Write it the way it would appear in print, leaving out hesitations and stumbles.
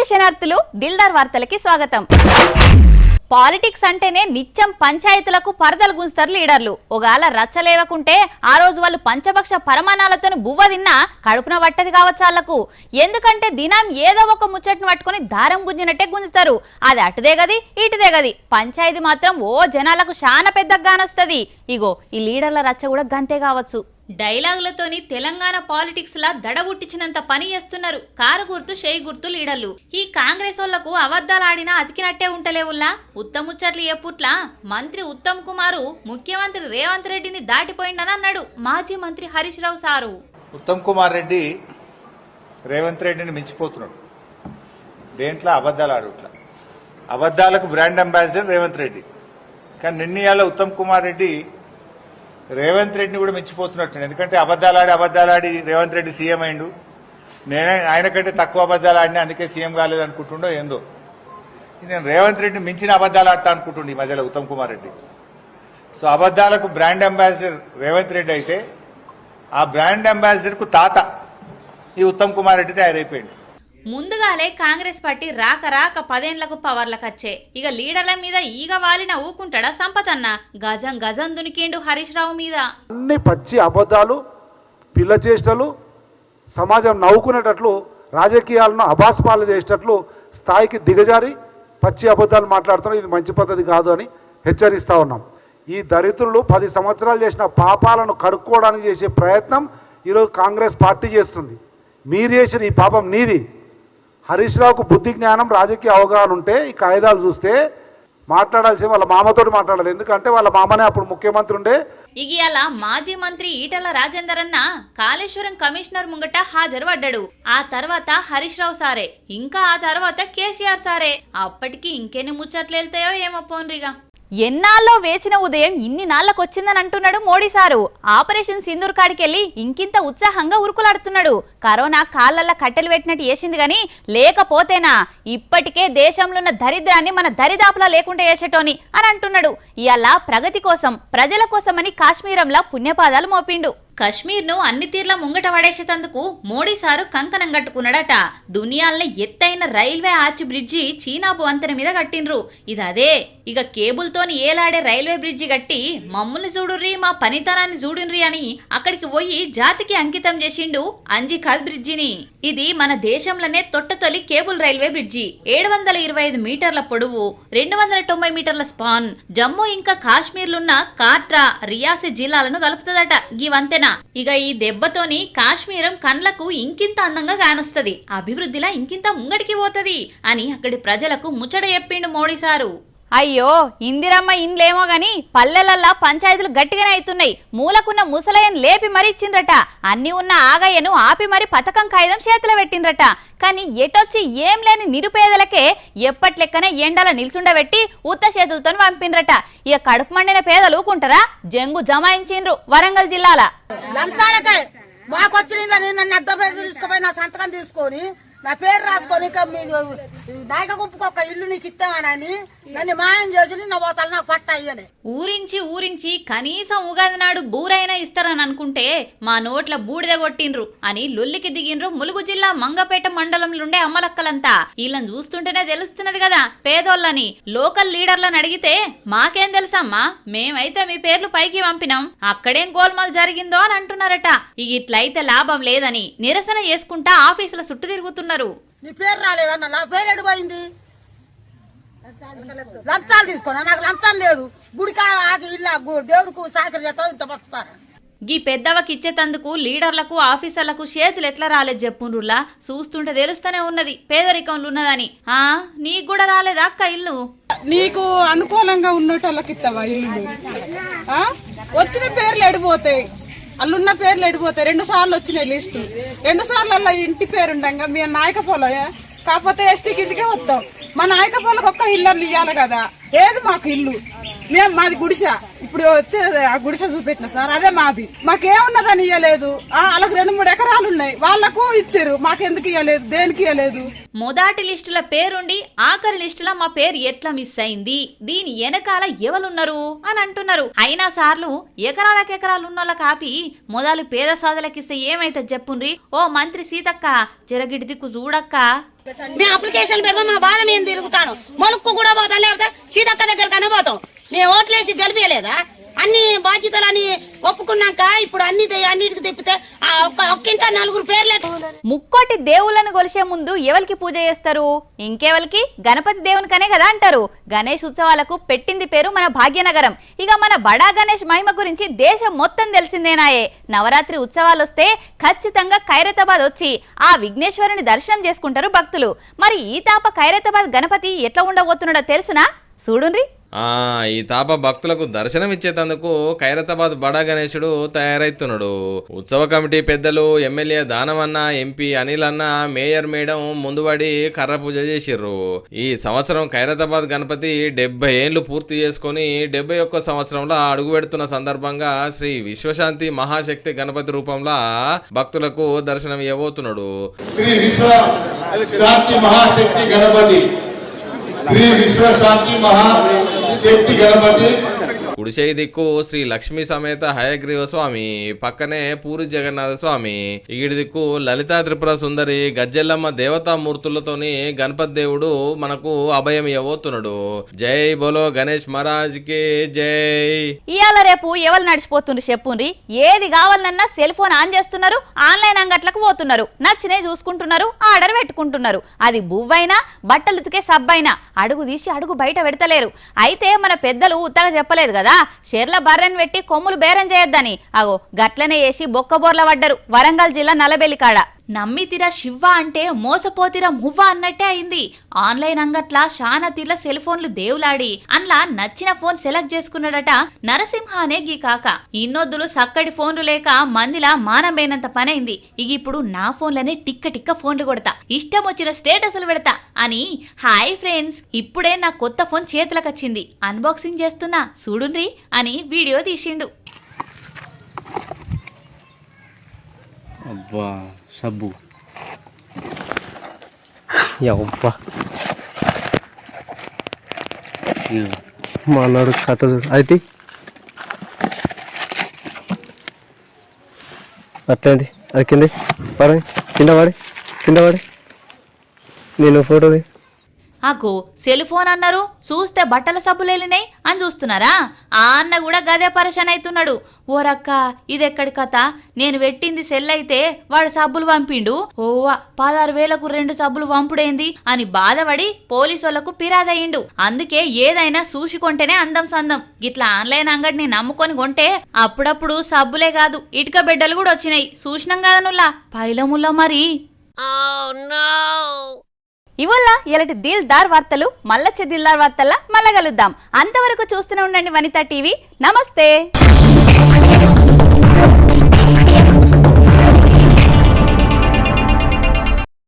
అందరికీ శనార్థులు దిల్దార్ వార్తలకి స్వాగతం. పాలిటిక్స్ అంటేనే నిత్యం పంచాయతీలకు పరదలు గుంస్తారు లీడర్లు. ఒకవేళ రచ్చలేవకుంటే ఆ రోజు వాళ్ళు పంచపక్ష పరమాణాలతో బువ్వ తిన్నా కడుపున పట్టది కావచ్చు వాళ్ళకు. ఎందుకంటే దినం ఏదో ఒక ముచ్చట్ను పట్టుకుని దారం గుంజినట్టే గుంజుతారు. అది అటుదే గది ఇటుదే గది. పంచాయతీ మాత్రం ఓ జనాలకు చాలా పెద్దగా గానొస్తుంది. ఇగో ఈ లీడర్ల రచ్చ కూడా గంతే కావచ్చు. డైలాగులతోని తెలంగాణ పాలిటిక్స్ లా దడబుట్టించినంత పని చేస్తున్నారు కారు గుర్తు షేయి గుర్తు లీడర్లు. ఈ కాంగ్రెస్ వాళ్లకు అబద్ధాలు ఆడినా అతికినట్టే ఉంటలేవుల్లా. ఉత్తముచ్చట్లు ఎప్పుట్లా మంత్రి ఉత్తమ్ కుమార్ ముఖ్యమంత్రి రేవంత్ రెడ్డిని దాటిపోయిండని అన్నాడు మాజీ మంత్రి హరీష్ రావు సారు. ఉత్తమ్ కుమార్ రెడ్డి రేవంత్ రెడ్డిని మించిపోతున్నాడు. దేంట్లో అబద్ధాలు ఆడుట్లా. అబద్ధాలకు బ్రాండ్ అంబాసిడర్ రేవంత్ రెడ్డి. కానీ నిన్నయాల ఉత్తమ్ కుమార్ రెడ్డి రేవంత్ రెడ్డిని కూడా మించిపోతున్నట్టు. ఎందుకంటే అబద్ధాలాడి రేవంత్ రెడ్డి సీఎం అయిండు. నేనే ఆయన కంటే తక్కువ అబద్ధాలు ఆడినా అందుకే సీఎం కాలేదు అనుకుంటుండో ఏందో. నేను రేవంత్ రెడ్డిని మించిన అబద్ధాలు ఆడతా అనుకుంటుండే ఈ మధ్యలో ఉత్తమ్ కుమార్ రెడ్డి. సో అబద్ధాలకు బ్రాండ్ అంబాసిడర్ రేవంత్ రెడ్డి అయితే ఆ బ్రాండ్ అంబాసిడర్కు తాత ఈ ఉత్తమ్ కుమార్ రెడ్డి తయారైపోయింది. ముందుగాలే కాంగ్రెస్ పార్టీ రాక 10 పవర్లకు వచ్చే. ఇక లీడర్ల మీద ఈగ వాలిన ఊకుంటాడా సంపతన్న. గజం దునికిండు హరీష్ రావు మీద. అన్ని పచ్చి అబద్ధాలు, పిల్ల చేష్టలు, సమాజం నవ్వుకునేటట్లు, రాజకీయాలను అభాస్పాలు చేసేటట్లు స్థాయికి దిగజారి పచ్చి అబద్ధాలు మాట్లాడుతున్నాం. ఇది మంచి పద్ధతి కాదు అని హెచ్చరిస్తూ ఉన్నాం. ఈ దరిద్రులు 10 సంవత్సరాలు చేసిన పాపాలను కడుక్కోవడానికి చేసే ప్రయత్నం ఈరోజు కాంగ్రెస్ పార్టీ చేస్తుంది. మీరు చేసిన ఈ పాపం నీది. హరీష్ రావుకు బుద్ధి జ్ఞానం రాజకీయ అవగాహన ఉంటే ఈ కాయిదాలు చూస్తే మాట్లాడాల్సి వాళ్ళ మామతోటి మాట్లాడాలి. ఎందుకంటే వాళ్ళ మామనే అప్పుడు ముఖ్యమంత్రి ఉండే. ఇగియాల మాజీ మంత్రి ఈటల రాజేందర్ అన్న కాళేశ్వరం కమిషనర్ ముంగట హాజరు పడ్డాడు. ఆ తర్వాత హరీష్ రావు సారే, ఇంకా ఆ తర్వాత కేసీఆర్ సారే. అప్పటికి ఇంకెన్ని ముచ్చట్లు వెళ్తాయో ఏమో పోన్రిగా. ఎన్నాళ్ళలో వేసిన ఉదయం ఇన్ని నాళ్లకొచ్చిందని అంటున్నాడు మోడీ సారు. ఆపరేషన్ సింధూర్ కాడికెళ్ళి ఇంకింత ఉత్సాహంగా ఉరుకులాడుతున్నాడు. కరోనా కాళ్ళల్లో కట్టెలు పెట్టినట్టు వేసింది గాని లేకపోతేనా ఇప్పటికే దేశంలో ఉన్న దరిద్రాన్ని మన దరిదాపులా లేకుండా వేసేటోని అని అంటున్నాడు. ఇవాళ ప్రగతి కోసం ప్రజల కోసమని కాశ్మీరంలా పుణ్యపాదాలు మోపిండు. కశ్మీర్ను అన్ని తీర్ల ముంగట పడేసేందుకు మోడీ సారు కంకణం కట్టుకున్నాడట. దునియాల్ని ఎత్తైన రైల్వే ఆర్చ్ బ్రిడ్జి చీనాపు వంతెన మీద కట్టిండ్రు. ఇదే ఇక కేబుల్తోని ఏలాడే రైల్వే బ్రిడ్జి కట్టి మమ్ముల్ని చూడుర్రి మా పనితనాన్ని చూడుర్రి అని అక్కడికి పోయి జాతికి అంకితం చేసిండు అంజిఖాద్ బ్రిడ్జిని. ఇది మన దేశంలోనే తొట్టతొలి కేబుల్ రైల్వే బ్రిడ్జి. 725 మీటర్ల పొడవు, 290 మీటర్ల స్పాన్. జమ్మూ ఇంకా కాశ్మీర్లున్న కాట్రా, రియాసి జిల్లాలను కలుపుతుందట ఈ వంతెన. ఇక ఈ దెబ్బతోని కాశ్మీరం కండ్లకు ఇంకింత అందంగా కానొస్తది, అభివృద్ధిలా ఇంకింత ముంగడికి పోతది అని అక్కడి ప్రజలకు ముచ్చట చెప్పిండు మోడీ సారు. అయ్యో ఇందిరమ్మ ఇండ్లేమో గాని పల్లెలల్లా పంచాయతీలు గట్టిగానే అవుతున్నాయి. మూలకున్న ముసలయ్యను లేపి మరీ ఇచ్చిండ్రట. అన్ని ఉన్న ఆగయ్యను ఆపి మరీ పథకం కాగితం చేతిలో పెట్టిండ్రట. కానీ ఎటొచ్చి ఏం లేని నిరుపేదలకే ఎప్పట్లెక్కనే ఎండల నిల్చుండబెట్టి ఉత్త చేతులతో పంపిండ్రట. ఇక కడుపు మండిన పేదలు ఊకుంటారా? జంగు జమాయించిండ్రు వరంగల్ జిల్లాల. సంతకం తీసుకొని నా పేరు రాసుకొని నాయక గుంపుకు ఒక ఇల్లు నీకు ఇస్తామని నన్ను మాయం చేసి నా పోతాలు నాకు పట్ట అయ్యని ఊరించి కనీసం ఉగాది నాడు బూరైనా ఇస్తారని అనుకుంటే మా నోట్ల బూడిద కొట్టిండ్రు అని లొల్లికి దిగిండ్రు ములుగు జిల్లా మంగపేట మండలంలోండే అమ్మలక్కలంతా. వీళ్ళని చూస్తుంటేనే తెలుస్తున్నది కదా పేదోళ్ళని. లోకల్ లీడర్లను అడిగితే మాకేం తెలుసమ్మా, మేమైతే మీ పేర్లు పైకి పంపినాం, అక్కడేం గోల్మాల్ జరిగిందో అని అంటున్నారట. ఇట్లయితే లాభం లేదని నిరసన చేసుకుంటా ఆఫీసుల చుట్టూ తిరుగుతున్నారు. నీ పేరు రాలేదన్న, నా పేరు ఎడిపోయింది. లంచాలు తీసుకోనా? నాకు లంచం లేదు. గుడికాడ ఆగి ఇల్లా దేవుడికి చాకరి చేస్తావు ఇంత బతుకుతారా? గీ పెద్దవకి ఇచ్చేతందుకు లీడర్లకు ఆఫీసర్లకు చేతులు ఎట్లా రాలేదు చెప్పుండ్రులా. చూస్తుంటే తెలుస్తూనే ఉన్నది పేదరికంలో ఉన్నదని. నీకు కూడా రాలేదా అక్క ఇల్లు? నీకు అనుకూలంగా ఉన్నోళ్ళకి ఇస్తావా ఇల్లు? వచ్చిన పేర్లు ఎడిపోతాయి, అల్లున్న పేర్లు ఎడిపోతాయి. 2 సార్లు వచ్చినాయి లిస్టు. 2 సార్లు ఇంటి పేరు ఉండగా మీ నాయకపోలయా? కాకపోతే ఎస్టీ కిందకే వస్తాం. మా నాయకపోలకు ఒక్క ఇల్లు ఇవ్వాలి కదా. ఏది మాకు ఇల్లు? మాది గుడిస. ఇప్పుడు వచ్చే ఆ గుడిసె చూపెట్టిన సార్ అదే మాది. మాకేమున్నదని ఇయ్యలేదు. వాళ్ళకి 2-3 ఎకరాలు ఉన్నాయి, వాళ్లకు ఇచ్చారు, మాకెందుకు ఇయ్యలేదు, దేనికి ఇయ్యలేదు. మొదటి లిస్టుల పేరుండి ఆఖరి లిస్టుల మా పేరు ఎట్లా మిస్ అయింది, దీని వెనకాల ఎవరున్నారు అని అంటున్నారు. అయినా సార్లు ఎకరాలు ఉన్నోళ్ళ కాపి మొదలు పేద సాధలకిస్తే ఏమైతే చెప్పుండ్రి. ఓ మంత్రి సీతక్క జరగిడి దిక్కు చూడక్క. మేము అప్లికేషన్ పెడతాం, మా బాధ మేము తిరుగుతాను, మొలుక్కు కూడా పోతాం, లేకపోతే సీతక్క దగ్గరకనే పోతాం. మేము ఓట్లేసి గెలిపేయలేదా? అన్ని బాధ్యతలని ఒప్పుకున్నాక ఇప్పుడు అన్నిటికి తిప్పితే ఒక్కింట 4 పేర్లే. ముక్కోటి దేవుళ్ళను కొలిసే ముందు ఎవరికి పూజ చేస్తారు? ఇంకెవరికి? గణపతి దేవునికనే కదా అంటారు. గణేష్ ఉత్సవాలకు పెట్టింది పేరు మన భాగ్యనగరం. ఇక మన బడా గణేష్ మహిమ గురించి దేశం మొత్తం తెలిసిందేనాయే. నవరాత్రి ఉత్సవాలు వస్తే ఖచ్చితంగా ఖైరతాబాద్ వచ్చి ఆ విఘ్నేశ్వరుని దర్శనం చేసుకుంటారు భక్తులు. మరి ఈ తాప ఖైరతాబాద్ గణపతి ఎట్లా ఉండబోతున్నాడో తెలుసునా? చూడుండ్రి. ఈ తాప భక్తులకు దర్శనం ఇచ్చేందుకు ఖైరతాబాద్ బడా గణేశుడు తయారైతున్నాడు. ఉత్సవ కమిటీ పెద్దలు, ఎమ్మెల్యే దానవన్న, ఎంపీ అనిల్ అన్న, మేయర్ మేడం ముందుబడి కర్ర పూజ చేసిర్రు. ఈ సంవత్సరం ఖైరతాబాద్ గణపతి 70 ఏళ్లు పూర్తి చేసుకుని 71వ సంవత్సరంలో అడుగు పెడుతున్న సందర్భంగా శ్రీ విశ్వశాంతి మహాశక్తి గణపతి రూపంలో భక్తులకు దర్శనం ఇవ్వబోతున్నాడు. శ్రీ విశ్వశాంతి మహాశక్తి గణపతి, శ్రీ విశ్వశాంతి మహాశక్తి గణపతి. కుడిచేయి దిక్కు శ్రీ లక్ష్మీ సమేత హయగ్రీవ స్వామి, పక్కనే పూరి జగన్నాథ స్వామి, ఇగిడి దిక్కు లలితా త్రిపుర సుందరి గజ్జెల్లమ్మ దేవతామూర్తులతోని గణపతి దేవుడు మనకు అభయం ఇవ్వబోతున్నాడు. జై బోలో గణేష్ మహారాజ్ కి జై. ఇవాళ రేపు ఎవరు నడిచిపోతుండ్రు చెప్పుండ్రి. ఏది కావాలన్నా సెల్ ఫోన్ ఆన్ చేస్తున్నారు, ఆన్లైన్ అంగట్లకు పోతున్నారు, నచ్చినే చూసుకుంటున్నారు, ఆర్డర్ పెట్టుకుంటున్నారు. అది బువ్వైనా బట్టలు ఉతికే సబ్బైనా అడుగు తీసి అడుగు బయట పెడతలేరు. అయితే మన పెద్దలు ఉత్తగా చెప్పలేదు కదా, షేర్ల బర్రెని పెట్టి కొమ్ములు బేరం చేయొద్దని. అగో గట్లనే చేసి బొక్కబోర్ల పడ్డరు వరంగల్ జిల్లా నలబెల్లి కాడ. నమ్మితిరా శివ్వ అంటే మోసపోతిరా మువ్వ అన్నట్టే అయింది. ఆన్లైన్ అంగట్ల శానా తీర్ల సెల్ ఫోన్లు దేవులాడి అన్లా నచ్చిన ఫోన్ సెలెక్ట్ చేసుకున్నాడట నరసింహ అనే గీ కాక. ఇన్నొద్దులు సక్కడి ఫోన్లు లేక మందిలా మానమైనంత పనైంది. ఇక ఇప్పుడు నా ఫోన్లనే టిక్క ఫోన్లు కొడతా, ఇష్టం వచ్చిన స్టేటస్లు పెడతా అని. హాయ్ ఫ్రెండ్స్, ఇప్పుడే నా కొత్త ఫోన్ చేతులకు వచ్చింది, అన్బాక్సింగ్ చేస్తున్నా చూడుండ్రి అని వీడియో తీసిండు. అబ్బా సబ్బు యవ్వా మా అన్నాడు కథ చూడు. అయితే అట్లేంది అది కింద పడి నేను ఫోటోది. ఆకు సెల్ ఫోన్ అన్నారు, చూస్తే బట్టల సబ్బులేలినాయి అని చూస్తున్నారా? ఆ అన్న కూడా గదే పరేషాన్ అవుతున్నాడు. ఓరక్క ఇదెక్కడి కథ, నేను పెట్టింది సెల్ అయితే వాడు సబ్బులు పంపిండు, ఓవా 16,000కు 2 సబ్బులు పంపుడైంది అని బాధపడి పోలీసులకు ఫిర్యాదయ్యిండు. అందుకే ఏదైనా చూసి కొంటేనే అందం సందం. గిట్లా ఆన్లైన్ అంగడిని నమ్ముకొని కొంటే అప్పుడప్పుడు సబ్బులే కాదు ఇటుక బిడ్డలు కూడా వచ్చినాయి. చూసినాం కదా నుల్లా పైలముల్లా మరి. ఇవల్ల ఇలాంటి దిల్దార్ వార్తలు మళ్ళొచ్చే దిల్దార్ వార్తల్లా మళ్ళా కలుద్దాం. అంతవరకు చూస్తూనే ఉండండి వనితా టీవీ. నమస్తే.